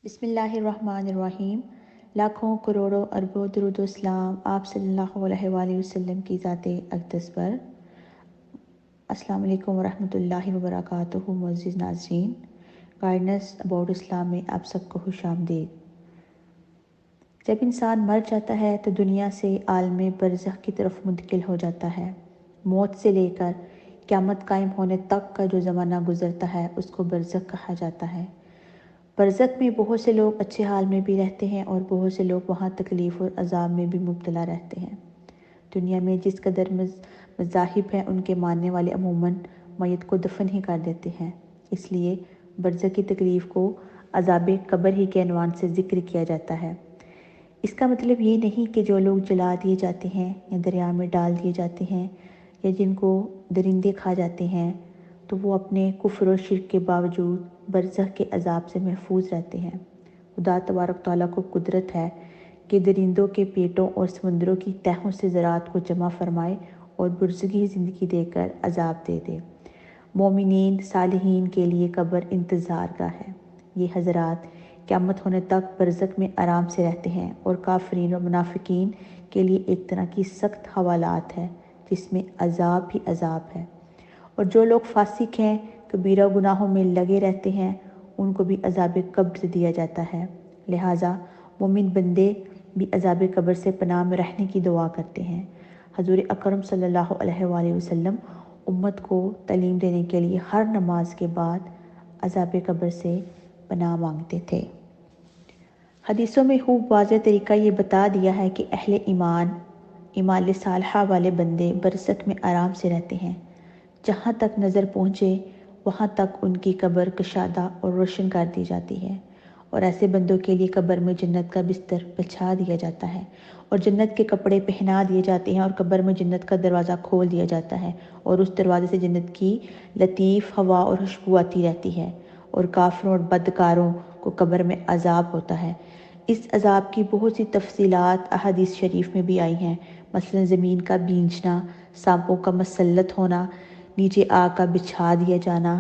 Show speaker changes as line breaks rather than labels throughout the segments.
بسم اللہ الرحمن الرحیم۔ لاکھوں کروڑوں اربوں درود و اسلام آپ صلی اللہ علیہ وآلہ وسلم کی ذات اقدس پر۔ السلام علیکم ورحمۃ اللہ وبرکاتہ۔ معزز ناظرین، گائیڈنس اباؤٹ اسلام میں آپ سب کو خوش آمدید۔ جب انسان مر جاتا ہے تو دنیا سے عالم برزخ کی طرف منتقل ہو جاتا ہے۔ موت سے لے کر قیامت قائم ہونے تک کا جو زمانہ گزرتا ہے اس کو برزخ کہا جاتا ہے۔ برزخ میں بہت سے لوگ اچھے حال میں بھی رہتے ہیں اور بہت سے لوگ وہاں تکلیف اور عذاب میں بھی مبتلا رہتے ہیں۔ دنیا میں جس قدر مذاہب ہیں ان کے ماننے والے عموماً میت کو دفن ہی کر دیتے ہیں، اس لیے برزخ کی تکلیف کو عذاب قبر ہی کے عنوان سے ذکر کیا جاتا ہے۔ اس کا مطلب یہ نہیں کہ جو لوگ جلا دیے جاتے ہیں یا دریا میں ڈال دیے جاتے ہیں یا جن کو درندے کھا جاتے ہیں تو وہ اپنے کفر و شرک کے باوجود برزخ کے عذاب سے محفوظ رہتے ہیں۔ خدا تبارک تعالیٰ کو قدرت ہے کہ درندوں کے پیٹوں اور سمندروں کی تہوں سے زراعت کو جمع فرمائے اور برزخی زندگی دے کر عذاب دے دے۔ مومنین صالحین کے لیے قبر انتظار گاہ ہے۔ یہ حضرات قیامت ہونے تک برزخ میں آرام سے رہتے ہیں اور کافرین و منافقین کے لیے ایک طرح کی سخت حوالات ہے جس میں عذاب ہی عذاب ہے۔ اور جو لوگ فاسق ہیں، کبیرہ گناہوں میں لگے رہتے ہیں، ان کو بھی عذاب قبر دیا جاتا ہے۔ لہٰذا مومن بندے بھی عذاب قبر سے پناہ میں رہنے کی دعا کرتے ہیں۔ حضور اکرم صلی اللہ علیہ وآلہ وسلم امت کو تعلیم دینے کے لیے ہر نماز کے بعد عذاب قبر سے پناہ مانگتے تھے۔ حدیثوں میں خوب واضح طریقہ یہ بتا دیا ہے کہ اہل ایمان صالحہ والے بندے برزخ میں آرام سے رہتے ہیں۔ جہاں تک نظر پہنچے وہاں تک ان کی قبر کشادہ اور روشن کر دی جاتی ہے، اور ایسے بندوں کے لیے قبر میں جنت کا بستر بچھا دیا جاتا ہے اور جنت کے کپڑے پہنا دیے جاتے ہیں اور قبر میں جنت کا دروازہ کھول دیا جاتا ہے اور اس دروازے سے جنت کی لطیف ہوا اور خوشبو آتی رہتی ہے، اور کافروں اور بدکاروں کو قبر میں عذاب ہوتا ہے۔ اس عذاب کی بہت سی تفصیلات احادیث شریف میں بھی آئی ہیں، مثلا زمین کا بھینچنا، سانپوں کا مسلط ہونا، نیچے آگ کا بچھا دیا جانا،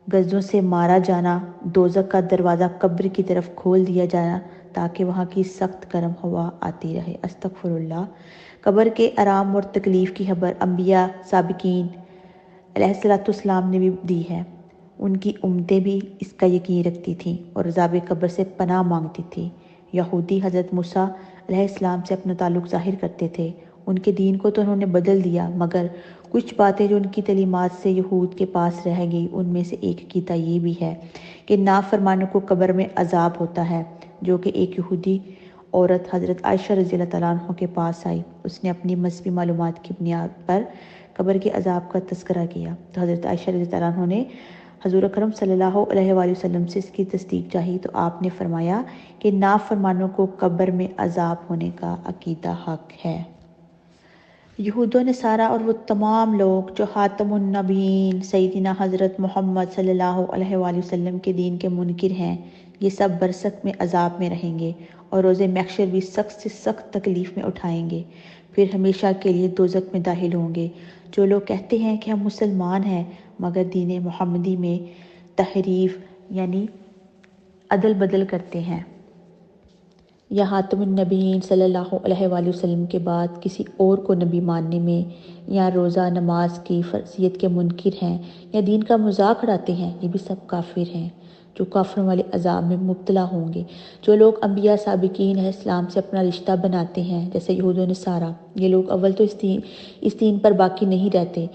گزوں سے مارا جانا، دوزخ کا دروازہ قبر کی طرف کھول دیا جانا تاکہ وہاں کی سخت گرم ہوا آتی رہے۔ استغفر اللہ۔ قبر کے آرام اور تکلیف کی خبر انبیاء سابقین علیہ السلام نے بھی دی ہے۔ ان کی امتیں بھی اس کا یقین رکھتی تھیں اور عذاب قبر سے پناہ مانگتی تھیں۔ یہودی حضرت موسیٰ علیہ السلام سے اپنا تعلق ظاہر کرتے تھے، ان کے دین کو تو انہوں نے بدل دیا، مگر کچھ باتیں جو ان کی تعلیمات سے یہود کے پاس رہ گئی ان میں سے ایک عقیدہ یہ بھی ہے کہ نافرمانوں کو قبر میں عذاب ہوتا ہے، جو کہ ایک یہودی عورت حضرت عائشہ رضی اللہ تعالیٰ عنہ کے پاس آئی۔ اس نے اپنی مذہبی معلومات کی بنیاد پر قبر کے عذاب کا تذکرہ کیا تو حضرت عائشہ رضی اللہ عنہ نے حضور اکرم صلی اللہ علیہ وآلہ وسلم سے اس کی تصدیق چاہی تو آپ نے فرمایا کہ نافرمانوں کو قبر میں عذاب ہونے کا عقیدہ حق ہے۔ یہود و نصارہ اور وہ تمام لوگ جو خاتم النبیین سیدنا حضرت محمد صلی اللہ علیہ وآلہ وسلم کے دین کے منکر ہیں، یہ سب برزخ میں عذاب میں رہیں گے اور روز محشر بھی سخت سے سخت تکلیف میں اٹھائیں گے، پھر ہمیشہ کے لیے دوزخ میں داخل ہوں گے۔ جو لوگ کہتے ہیں کہ ہم مسلمان ہیں مگر دین محمدی میں تحریف یعنی عدل بدل کرتے ہیں، یا خاتم النبیین صلی اللہ علیہ وآلہ وسلم کے بعد کسی اور کو نبی ماننے میں، یا روزہ نماز کی فرضیت کے منکر ہیں، یا دین کا مذاق اڑاتے ہیں، یہ بھی سب کافر ہیں جو کافروں والے عذاب میں مبتلا ہوں گے۔ جو لوگ انبیاء سابقین علیہ السلام سے اپنا رشتہ بناتے ہیں جیسے یہود و نصارہ، یہ لوگ اول تو اس دین پر باقی نہیں رہتے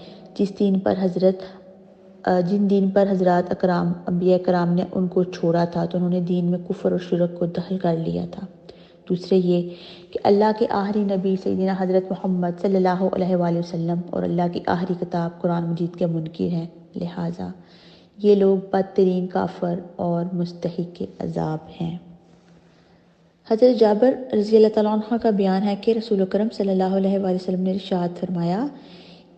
جن دین پر حضرات اکرام انبیاء کرام نے ان کو چھوڑا تھا، تو انہوں نے دین میں کفر اور شرک کو دخل کر لیا تھا۔ دوسرے یہ کہ اللہ کے آخری نبی سیدنا حضرت محمد صلی اللہ علیہ وآلہ وسلم اور اللہ کی آخری کتاب قرآن مجید کے منکر ہیں، لہٰذا یہ لوگ بدترین کافر اور مستحق عذاب ہیں۔ حضرت جابر رضی اللہ تعالیٰ عنہ کا بیان ہے کہ رسول اکرم صلی اللہ علیہ وآلہ وسلم نے ارشاد فرمایا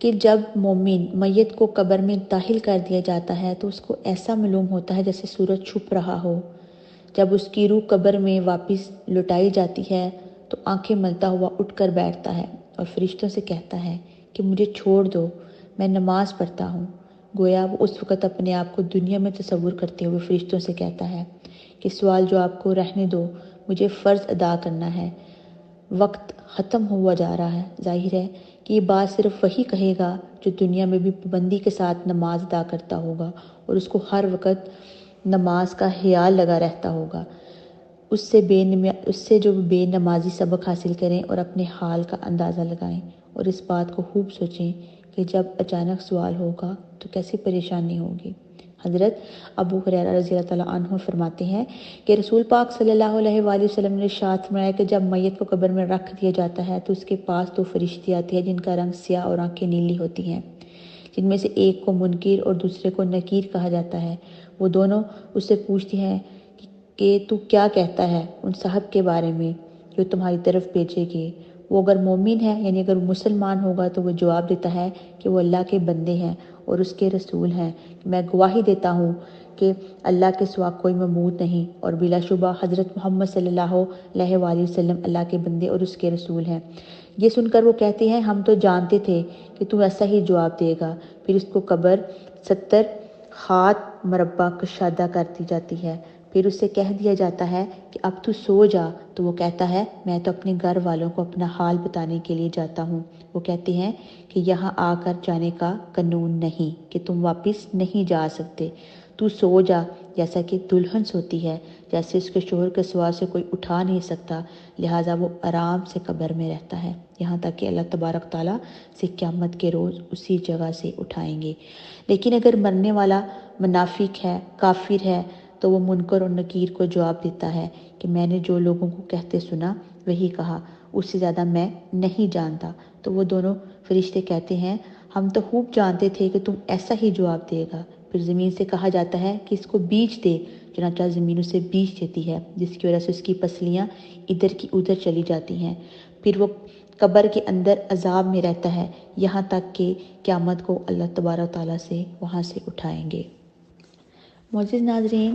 کہ جب مومن میت کو قبر میں داخل کر دیا جاتا ہے تو اس کو ایسا معلوم ہوتا ہے جیسے سورج چھپ رہا ہو۔ جب اس کی روح قبر میں واپس لوٹائی جاتی ہے تو آنکھیں ملتا ہوا اٹھ کر بیٹھتا ہے اور فرشتوں سے کہتا ہے کہ مجھے چھوڑ دو، میں نماز پڑھتا ہوں۔ گویا وہ اس وقت اپنے آپ کو دنیا میں تصور کرتے ہوئے فرشتوں سے کہتا ہے کہ سوال جواب کو رہنے دو، مجھے فرض ادا کرنا ہے، وقت ختم ہوا جا رہا ہے۔ ظاہر ہے کہ یہ بات صرف وہی کہے گا جو دنیا میں بھی پابندی کے ساتھ نماز ادا کرتا ہوگا اور اس کو ہر وقت نماز کا خیال لگا رہتا ہوگا۔ اس سے جو بے نمازی سبق حاصل کریں اور اپنے حال کا اندازہ لگائیں اور اس بات کو خوب سوچیں کہ جب اچانک سوال ہوگا تو کیسی پریشانی ہوگی۔ حضرت ابو ہریرہ رضی اللہ تعالیٰ عنہ فرماتے ہیں کہ رسول پاک صلی اللہ علیہ وآلہ وسلم نے ارشاد فرمایا کہ جب میت کو قبر میں رکھ دیا جاتا ہے تو اس کے پاس 2 فرشتے آتے ہیں جن کا رنگ سیاہ اور آنکھیں نیلی ہوتی ہیں، جن میں سے ایک کو منکر اور دوسرے کو نکیر کہا جاتا ہے۔ وہ دونوں اس سے پوچھتی ہیں کہ تو کیا کہتا ہے ان صاحب کے بارے میں جو تمہاری طرف بھیجے گئے؟ وہ اگر مومن ہے یعنی اگر وہ مسلمان ہوگا تو وہ جواب دیتا ہے کہ وہ اللہ کے بندے ہیں اور اس کے رسول ہیں۔ میں گواہی دیتا ہوں کہ اللہ کے سوا کوئی معبود نہیں اور بلا شبہ حضرت محمد صلی اللہ علیہ وآلہ وسلم اللہ کے بندے اور اس کے رسول ہیں۔ یہ سن کر وہ کہتے ہیں ہم تو جانتے تھے کہ تو ایسا ہی جواب دے گا۔ پھر اس کو قبر 70 ہاتھ مربع کشادہ کر دی جاتی ہے۔ پھر اس سے کہہ دیا جاتا ہے کہ اب تو سو جا، تو وہ کہتا ہے میں تو اپنے گھر والوں کو اپنا حال بتانے کے لیے جاتا ہوں۔ وہ کہتے ہیں کہ یہاں آ کر جانے کا قانون نہیں کہ تم واپس نہیں جا سکتے، تو سو جا جیسا کہ دلہن سوتی ہے، جیسے اس کے شوہر کے سوا سے کوئی اٹھا نہیں سکتا، لہٰذا وہ آرام سے قبر میں رہتا ہے یہاں تک کہ اللہ تبارک تعالیٰ سے قیامت کے روز اسی جگہ سے اٹھائیں گے۔ لیکن اگر مرنے والا منافق ہے، کافر ہے، تو وہ منکر اور نکیر کو جواب دیتا ہے کہ میں نے جو لوگوں کو کہتے سنا وہی کہا، اس سے زیادہ میں نہیں جانتا۔ تو وہ دونوں فرشتے کہتے ہیں ہم تو خوب جانتے تھے کہ تم ایسا ہی جواب دے گا۔ پھر زمین سے کہا جاتا ہے کہ اس کو بیچ دے، چنانچہ زمین اسے بیچ دیتی ہے جس کی وجہ سے اس کی پسلیاں ادھر کی ادھر چلی جاتی ہیں۔ پھر وہ قبر کے اندر عذاب میں رہتا ہے یہاں تک کہ قیامت کو اللہ تبارک تعالیٰ سے وہاں سے اٹھائیں گے۔ معزز ناظرین،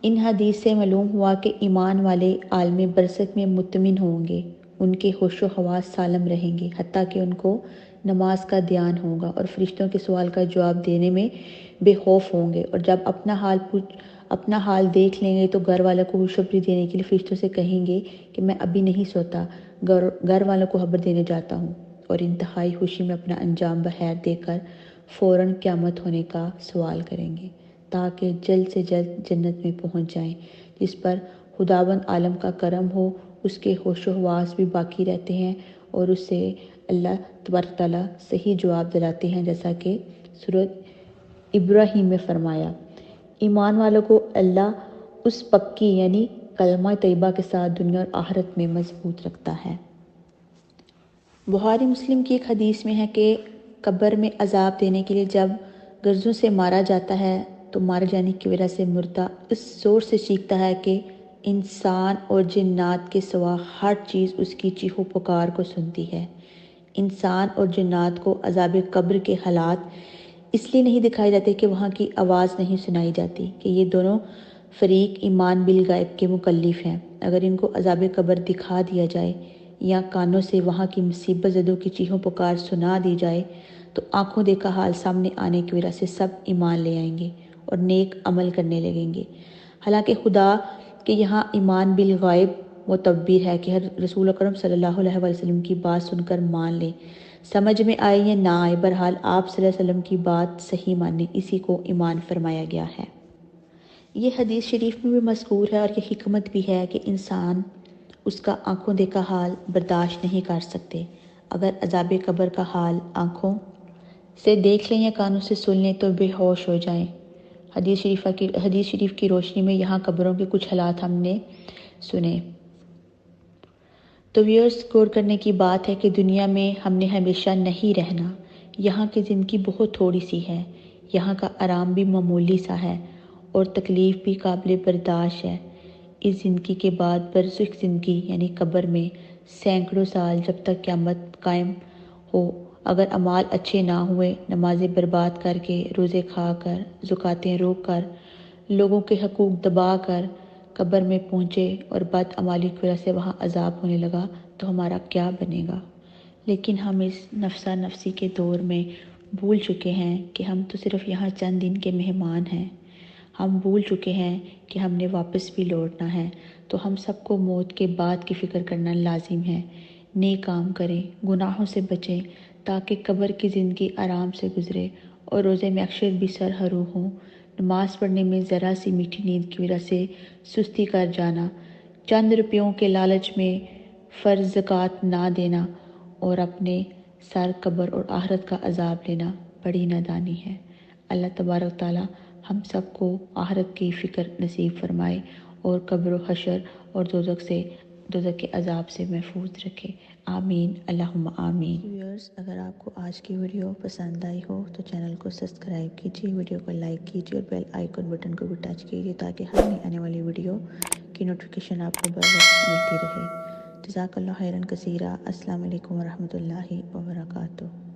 ان حدیث سے معلوم ہوا کہ ایمان والے عالم برزخ میں مطمئن ہوں گے، ان کے ہوش و حواس سالم رہیں گے، حتیٰ کہ ان کو نماز کا دھیان ہوگا اور فرشتوں کے سوال کا جواب دینے میں بے خوف ہوں گے، اور جب اپنا حال دیکھ لیں گے تو گھر والوں کو خوشخبری دینے کے لیے فرشتوں سے کہیں گے کہ میں ابھی نہیں سوتا، گھر والوں کو خبر دینے جاتا ہوں، اور انتہائی خوشی میں اپنا انجام بخیر دے کر فوراً قیامت ہونے کا سوال کریں گے تاکہ جلد سے جلد جنت میں پہنچ جائیں، جس پر خداوند عالم کا کرم ہو۔ اس کے ہوش و حواس بھی باقی رہتے ہیں اور اس سے اللہ تبارک تعالیٰ صحیح جواب دلاتے ہیں، جیسا کہ سورۃ ابراہیم میں فرمایا۔ ایمان والوں کو اللہ اس پکی یعنی کلمہ طیبہ کے ساتھ دنیا اور آخرت میں مضبوط رکھتا ہے۔ بخاری مسلم کی ایک حدیث میں ہے کہ قبر میں عذاب دینے کے لیے جب گرزوں سے مارا جاتا ہے تو مارے جانے کی وجہ سے مردہ اس زور سے چیختا ہے کہ انسان اور جنات کے سوا ہر چیز اس کی چیخو پکار کو سنتی ہے۔ انسان اور جنات کو عذاب قبر کے حالات اس لیے نہیں دکھائے جاتے کہ وہاں کی آواز نہیں سنائی جاتی کہ یہ دونوں فریق ایمان بالغیب کے مکلف ہیں۔ اگر ان کو عذاب قبر دکھا دیا جائے یا کانوں سے وہاں کی مصیبت زدوں کی چیخو پکار سنا دی جائے تو آنکھوں دیکھا حال سامنے آنے کی وجہ سے سب ایمان لے آئیں گے اور نیک عمل کرنے لگیں گے۔ حالانکہ خدا کے یہاں ایمان بالغیب معتبر ہے کہ ہر رسول اکرم صلی اللہ علیہ وسلم کی بات سن کر مان لیں، سمجھ میں آئے یا نہ آئے، بہرحال آپ صلی اللہ علیہ وسلم کی بات صحیح مانیں، اسی کو ایمان فرمایا گیا ہے۔ یہ حدیث شریف میں بھی مذکور ہے اور یہ حکمت بھی ہے کہ انسان اس کا آنکھوں دیکھا حال برداشت نہیں کر سکتے۔ اگر عذاب قبر کا حال آنکھوں سے دیکھ لیں یا کانوں سے سن لیں تو بے ہوش ہو جائیں۔ حدیث شریف کی روشنی میں یہاں قبروں کے کچھ حالات ہم نے سنے۔ تو ویورز، غور کرنے کی بات ہے کہ دنیا میں ہم نے ہمیشہ نہیں رہنا، یہاں کی زندگی بہت تھوڑی سی ہے، یہاں کا آرام بھی معمولی سا ہے اور تکلیف بھی قابل برداشت ہے۔ اس زندگی کے بعد برزخ زندگی یعنی قبر میں سینکڑوں سال جب تک قیامت قائم ہو، اگر اعمال اچھے نہ ہوئے، نمازیں برباد کر کے، روزے کھا کر، زکاتیں روک کر، لوگوں کے حقوق دبا کر قبر میں پہنچے اور بدعمالی کی وجہ سے وہاں عذاب ہونے لگا تو ہمارا کیا بنے گا؟ لیکن ہم اس نفسا نفسی کے دور میں بھول چکے ہیں کہ ہم تو صرف یہاں چند دن کے مہمان ہیں۔ ہم بھول چکے ہیں کہ ہم نے واپس بھی لوٹنا ہے، تو ہم سب کو موت کے بعد کی فکر کرنا لازم ہے۔ نیک کام کریں، گناہوں سے بچیں تاکہ قبر کی زندگی آرام سے گزرے اور روزِ محشر بھی سرحرو ہوں۔ نماز پڑھنے میں ذرا سی میٹھی نیند کی وجہ سے سستی کر جانا، چند روپیوں کے لالچ میں فرض زکوٰۃ نہ دینا اور اپنے سر قبر اور آخرت کا عذاب لینا بڑی نادانی ہے۔ اللہ تبارک تعالیٰ ہم سب کو آخرت کی فکر نصیب فرمائے اور قبر و حشر اور دوزخ کے عذاب سے محفوظ رکھے، آمین اللہم آمین۔ ویورز، اگر آپ کو آج کی ویڈیو پسند آئی ہو تو چینل کو سبسکرائب کیجیے، ویڈیو کو لائک کیجیے اور بیل آئیکن بٹن کو بھی ٹچ کیجیے تاکہ ہر نئی آنے والی ویڈیو کی نوٹیفیکیشن آپ کو بر وقت ملتی رہے۔ جزاک اللہ خیراً کثیرا۔ السلام علیکم ورحمۃ اللہ وبرکاتہ۔